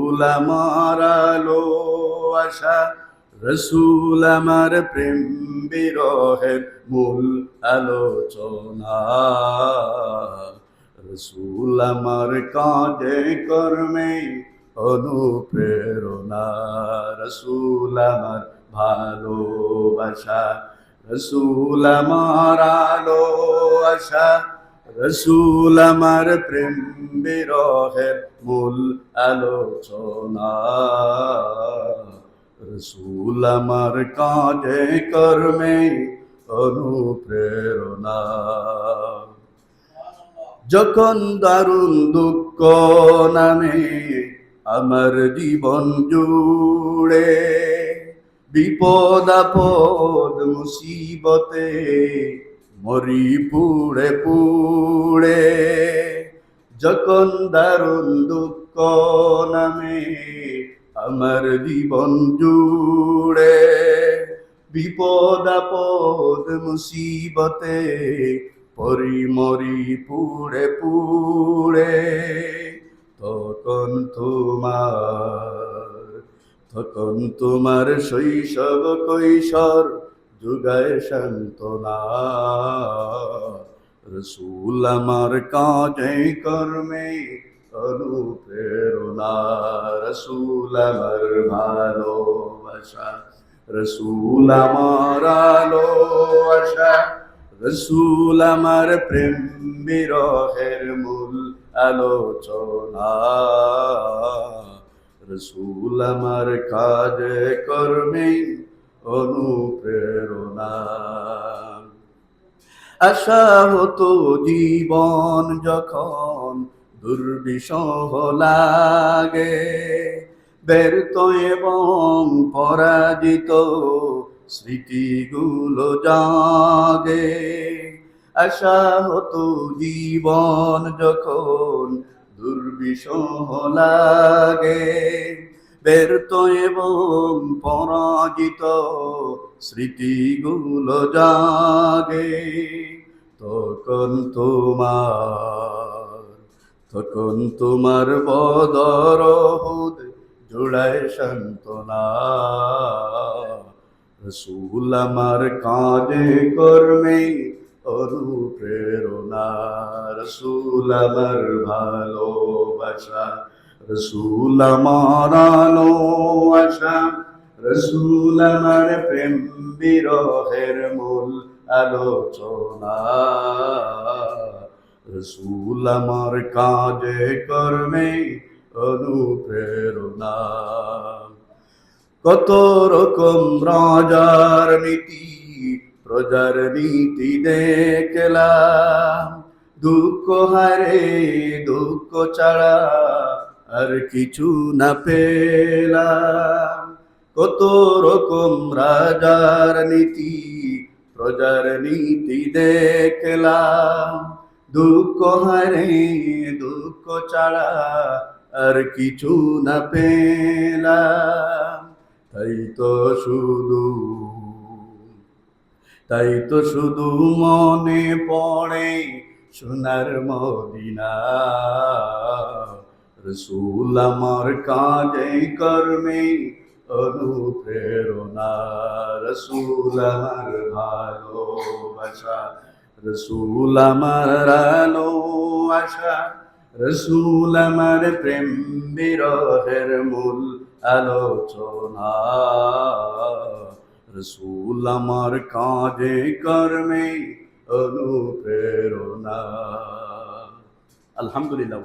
রসুল আমার আলো আশা, রসুল আমার প্রেম বিরহের মূল আলোচনা। রসুল আমার কাঁধে কর্মে অনুপ্রেরণা। রসুল আমার ভালোবাসা, রসুল আমার আলো আশা, রসুল আমার প্রেম বিরহের মূল আলোচনা। রসুল আমার কাঁধে কর্মে অনুপ্রেরণা। যখন দারুণ দুঃখ নামে আমার জীবন জুড়ে, বিপদ আপদ মুসিবতে মরি পুড়ে পুড়ে। যখন দারুণ দুঃখ নামে আমার জীবন জুড়ে, বিপদ আপদ মুসিবতে পরি মরি পুড়ে পুড়ে। তখন তোমার শৈশব কৈশোর যুগায় সান্ত্বনা। রসুল আমার কাজে কর্মে অনুপ্রেরণা। রসুল আমার ভালোবাসা, রসুল আমার আলো আশা, রসুল আমার প্রেম বিরহের মূল আলোচনা। রসুল আমার কাজে কর্মে অনুপ্রেরণা। আশা হতো জীবন যখন দুর্বিষহ লাগে, ব্যর্থ এবং পরাজিত স্মৃতিগুলো জাগে। আশা হতো জীবন যখন দুর্বিষহ লাগে, ব্যর্থ এবং পরাজিত স্মৃতিগুলো জাগে। তখন তোমার বদর উহুদ জোড়ায় সান্ত্বনা। রসুল আমার কাঁধে কর্মে অনুপ্রেরণা। রসুল আমার ভালোবাসা, রসুল আমার আলো আশা, রসুল আমার প্রেম বিরহের মূল আলোচনা। রসুল আমার কাজে কর্মে অনুপ্রেরণা। কত রকম রাজার নীতি প্রজার নীতি দেখলাম, দুঃখ হারে দুঃখ ছাড়া আর কিছু না পেলাম। কত রকম রাজার নীতি প্রজার নীতি দেখলাম, দুঃখ হারে দুঃখ ছাড়া আর কিছু না পেলাম। তাই তো শুধু মনে পড়ে সোনার মদিনা। রসুল আমার কাজে কর্মে অনুপ্রেরণা। রসুল আমার ভালোবাসা, রসুল আমার আলো আশা, রসুল আমার প্রেম বিরহের মূল আলোচনা। রসুল আমার কাজে কর্মে অনুপ্রেরণা। আলহামদুলিল্লাহ।